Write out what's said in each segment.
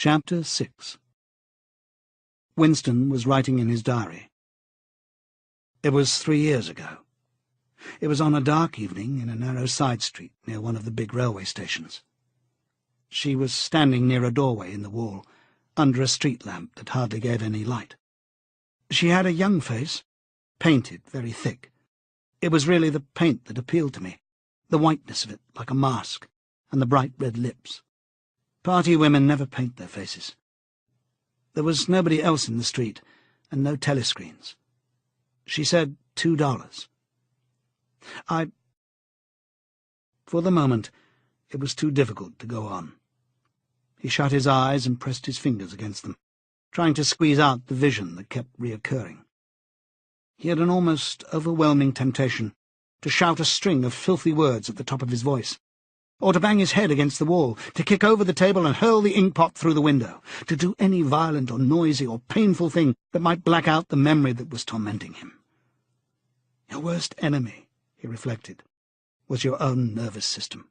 Chapter 6. Winston was writing in his diary. It was 3 years ago. It was on a dark evening in a narrow side street near one of the big railway stations. She was standing near a doorway in the wall, under a street lamp that hardly gave any light. She had a young face, painted very thick. It was really the paint that appealed to me, the whiteness of it like a mask, and the bright red lips. Party women never paint their faces. There was nobody else in the street, and no telescreens. She said $2. For the moment, it was too difficult to go on. He shut his eyes and pressed his fingers against them, trying to squeeze out the vision that kept reoccurring. He had an almost overwhelming temptation to shout a string of filthy words at the top of his voice, or to bang his head against the wall, to kick over the table and hurl the inkpot through the window, to do any violent or noisy or painful thing that might black out the memory that was tormenting him. Your worst enemy, he reflected, was your own nervous system.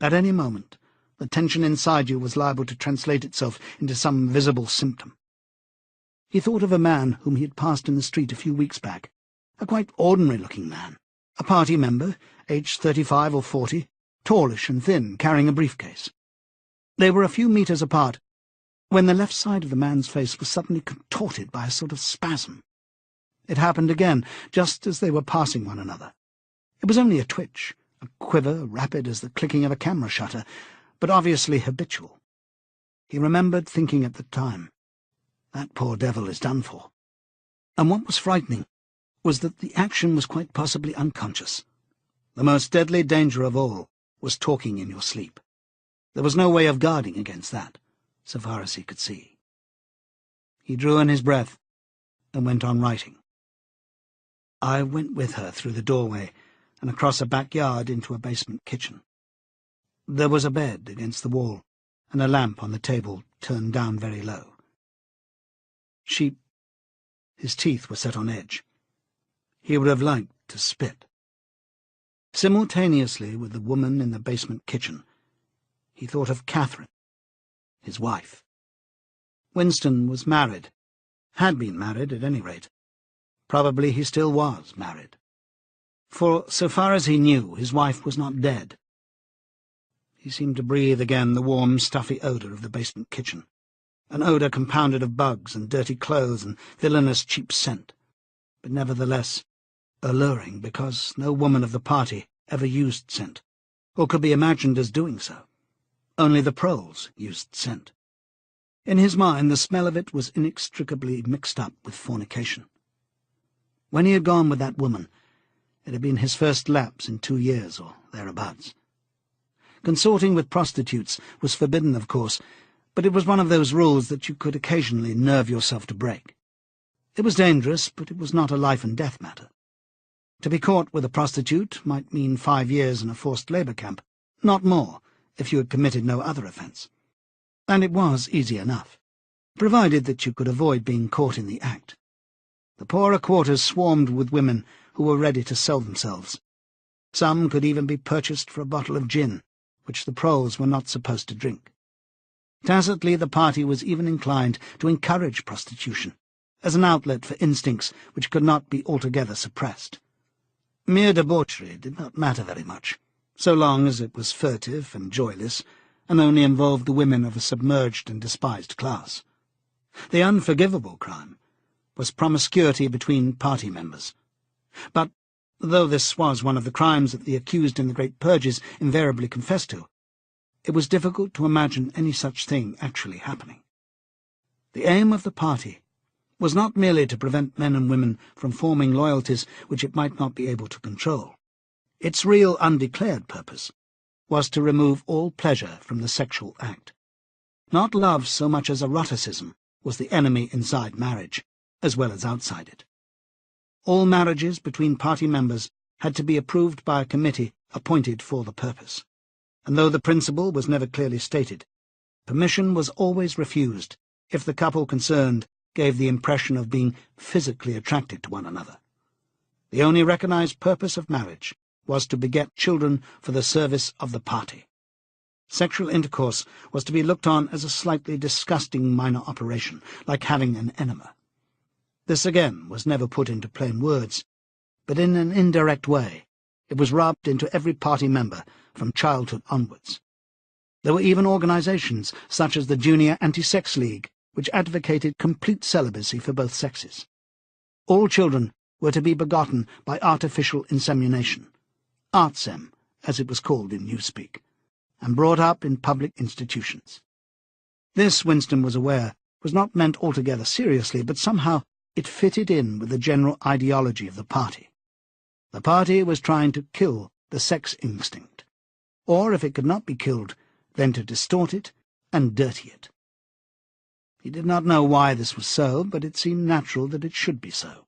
At any moment, the tension inside you was liable to translate itself into some visible symptom. He thought of a man whom he had passed in the street a few weeks back, a quite ordinary-looking man, a party member, aged 35 or 40, tallish and thin, carrying a briefcase. They were a few meters apart when the left side of the man's face was suddenly contorted by a sort of spasm. It happened again, just as they were passing one another. It was only a twitch, a quiver rapid as the clicking of a camera shutter, but obviously habitual. He remembered thinking at the time, "That poor devil is done for." And what was frightening was that the action was quite possibly unconscious. The most deadly danger of all was talking in your sleep. There was no way of guarding against that, so far as he could see. He drew in his breath and went on writing. I went with her through the doorway and across a backyard into a basement kitchen. There was a bed against the wall and a lamp on the table turned down very low. His teeth were set on edge. He would have liked to spit. Simultaneously with the woman in the basement kitchen, he thought of Catherine, his wife. Winston was married, had been married at any rate. Probably he still was married. For, so far as he knew, his wife was not dead. He seemed to breathe again the warm, stuffy odour of the basement kitchen, an odour compounded of bugs and dirty clothes and villainous cheap scent, but nevertheless alluring because no woman of the party ever used scent, or could be imagined as doing so. Only the Proles used scent. In his mind the smell of it was inextricably mixed up with fornication. When he had gone with that woman, it had been his first lapse in 2 years or thereabouts. Consorting with prostitutes was forbidden, of course, but it was one of those rules that you could occasionally nerve yourself to break. It was dangerous, but it was not a life-and-death matter. To be caught with a prostitute might mean 5 years in a forced labour camp, not more, if you had committed no other offence. And it was easy enough, provided that you could avoid being caught in the act. The poorer quarters swarmed with women who were ready to sell themselves. Some could even be purchased for a bottle of gin, which the Proles were not supposed to drink. Tacitly the party was even inclined to encourage prostitution, as an outlet for instincts which could not be altogether suppressed. Mere debauchery did not matter very much, so long as it was furtive and joyless, and only involved the women of a submerged and despised class. The unforgivable crime was promiscuity between party members. But, though this was one of the crimes that the accused in the great purges invariably confessed to, it was difficult to imagine any such thing actually happening. The aim of the party was not merely to prevent men and women from forming loyalties which it might not be able to control. Its real undeclared purpose was to remove all pleasure from the sexual act. Not love so much as eroticism was the enemy inside marriage, as well as outside it. All marriages between party members had to be approved by a committee appointed for the purpose, and though the principle was never clearly stated, permission was always refused if the couple concerned gave the impression of being physically attracted to one another. The only recognized purpose of marriage was to beget children for the service of the party. Sexual intercourse was to be looked on as a slightly disgusting minor operation, like having an enema. This again was never put into plain words, but in an indirect way it was rubbed into every party member from childhood onwards. There were even organizations, such as the Junior Anti-Sex League, which advocated complete celibacy for both sexes. All children were to be begotten by artificial insemination, artsem, as it was called in newspeak, and brought up in public institutions. This, Winston was aware, was not meant altogether seriously, but somehow it fitted in with the general ideology of the party. The party was trying to kill the sex instinct, or, if it could not be killed, then to distort it and dirty it. He did not know why this was so, but it seemed natural that it should be so.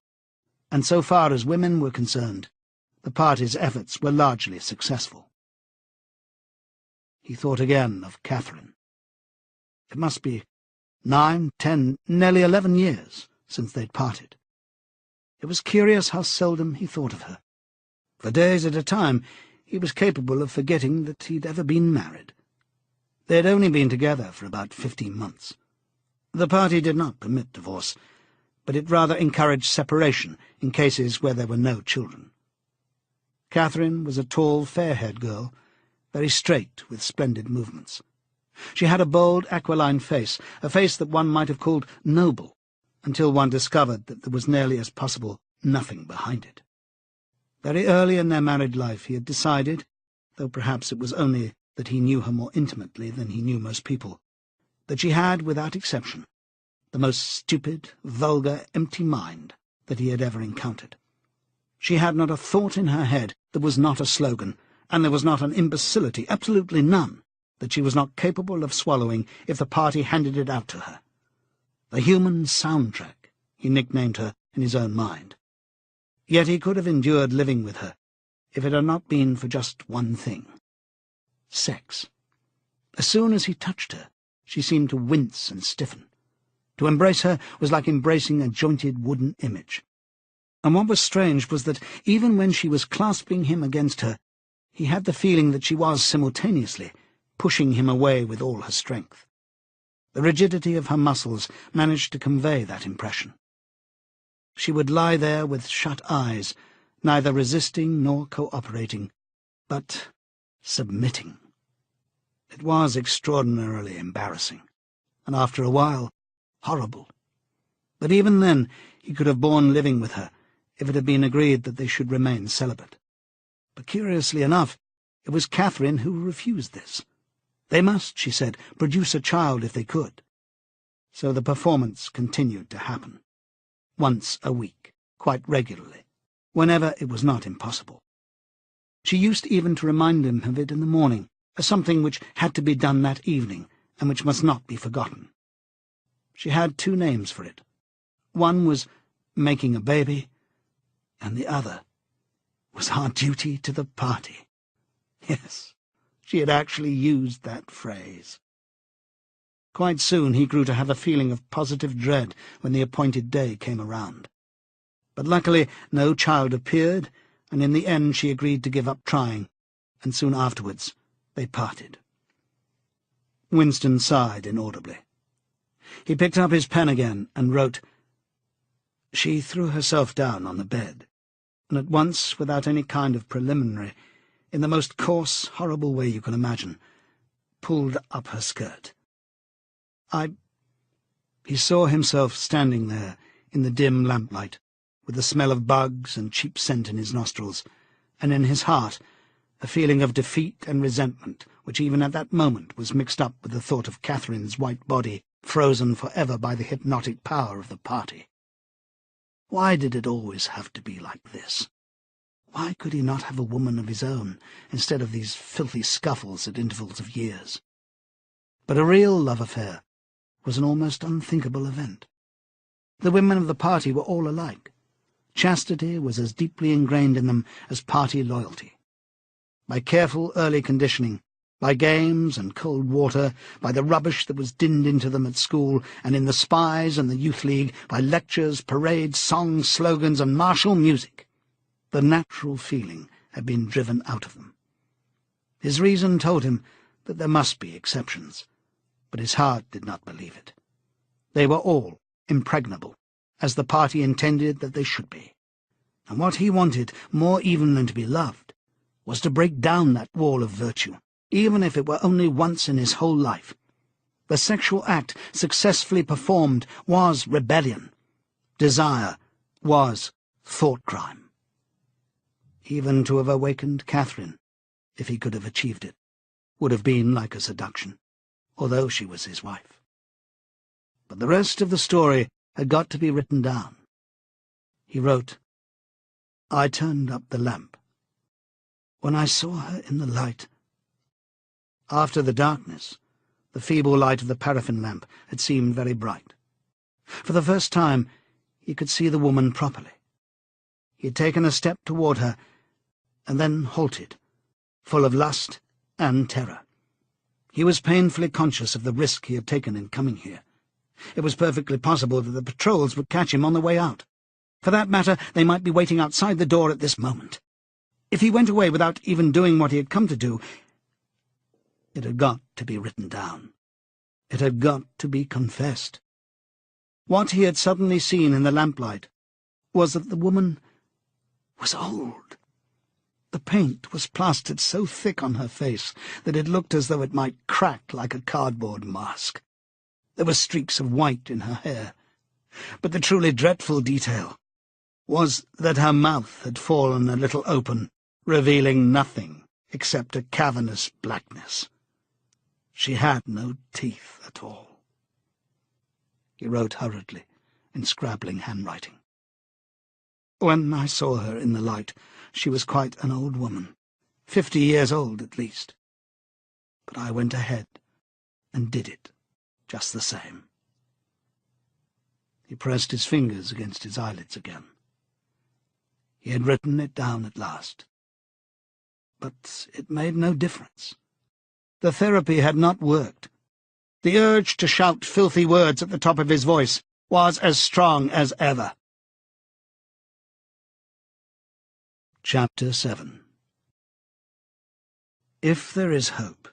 And so far as women were concerned, the party's efforts were largely successful. He thought again of Catherine. It must be 9, 10, nearly 11 years since they'd parted. It was curious how seldom he thought of her. For days at a time he was capable of forgetting that he'd ever been married. They had only been together for about 15 months. The party did not permit divorce, but it rather encouraged separation in cases where there were no children. Catherine was a tall, fair-haired girl, very straight, with splendid movements. She had a bold, aquiline face, a face that one might have called noble, until one discovered that there was nearly as possible nothing behind it. Very early in their married life he had decided, though perhaps it was only that he knew her more intimately than he knew most people, that she had, without exception, the most stupid, vulgar, empty mind that he had ever encountered. She had not a thought in her head that was not a slogan, and there was not an imbecility, absolutely none, that she was not capable of swallowing if the party handed it out to her. The human soundtrack, he nicknamed her in his own mind. Yet he could have endured living with her if it had not been for just one thing: sex. As soon as he touched her, she seemed to wince and stiffen. To embrace her was like embracing a jointed wooden image. And what was strange was that even when she was clasping him against her, he had the feeling that she was simultaneously pushing him away with all her strength. The rigidity of her muscles managed to convey that impression. She would lie there with shut eyes, neither resisting nor cooperating, but submitting. It was extraordinarily embarrassing, and after a while, horrible. But even then he could have borne living with her, if it had been agreed that they should remain celibate. But curiously enough, it was Catherine who refused this. They must, she said, produce a child if they could. So the performance continued to happen, once a week, quite regularly, whenever it was not impossible. She used even to remind him of it in the morning, as something which had to be done that evening, and which must not be forgotten. She had 2 names for it. One was making a baby, and the other was our duty to the party. Yes, she had actually used that phrase. Quite soon he grew to have a feeling of positive dread when the appointed day came around. But luckily no child appeared, and in the end she agreed to give up trying, and soon afterwards they parted. Winston sighed inaudibly. He picked up his pen again and wrote, "She threw herself down on the bed, and at once, without any kind of preliminary, in the most coarse, horrible way you can imagine, pulled up her skirt. He saw himself standing there in the dim lamplight, with the smell of bugs and cheap scent in his nostrils, and in his heart a feeling of defeat and resentment which even at that moment was mixed up with the thought of Catherine's white body frozen for ever by the hypnotic power of the party. Why did it always have to be like this? Why could he not have a woman of his own, instead of these filthy scuffles at intervals of years? But a real love affair was an almost unthinkable event. The women of the party were all alike. Chastity was as deeply ingrained in them as party loyalty. By careful early conditioning, by games and cold water, by the rubbish that was dinned into them at school and in the spies and the youth league, by lectures, parades, songs, slogans, and martial music, the natural feeling had been driven out of them. His reason told him that there must be exceptions, but his heart did not believe it. They were all impregnable, as the party intended that they should be. And what he wanted, more even than to be loved, was to break down that wall of virtue, even if it were only once in his whole life. The sexual act successfully performed was rebellion. Desire was thought crime. Even to have awakened Catherine, if he could have achieved it, would have been like a seduction, although she was his wife. But the rest of the story had got to be written down. He wrote, "I turned up the lamp. When I saw her in the light..." After the darkness, the feeble light of the paraffin lamp had seemed very bright. For the first time, he could see the woman properly. He had taken a step toward her, and then halted, full of lust and terror. He was painfully conscious of the risk he had taken in coming here. It was perfectly possible that the patrols would catch him on the way out. For that matter, they might be waiting outside the door at this moment. If he went away without even doing what he had come to do, it had got to be written down. It had got to be confessed. What he had suddenly seen in the lamplight was that the woman was old. The paint was plastered so thick on her face that it looked as though it might crack like a cardboard mask. There were streaks of white in her hair. But the truly dreadful detail was that her mouth had fallen a little open, revealing nothing except a cavernous blackness. She had no teeth at all. He wrote hurriedly, in scrabbling handwriting. When I saw her in the light, she was quite an old woman, 50 years old at least. But I went ahead and did it just the same. He pressed his fingers against his eyelids again. He had written it down at last. But it made no difference. The therapy had not worked. The urge to shout filthy words at the top of his voice was as strong as ever. Chapter 7. If there is hope,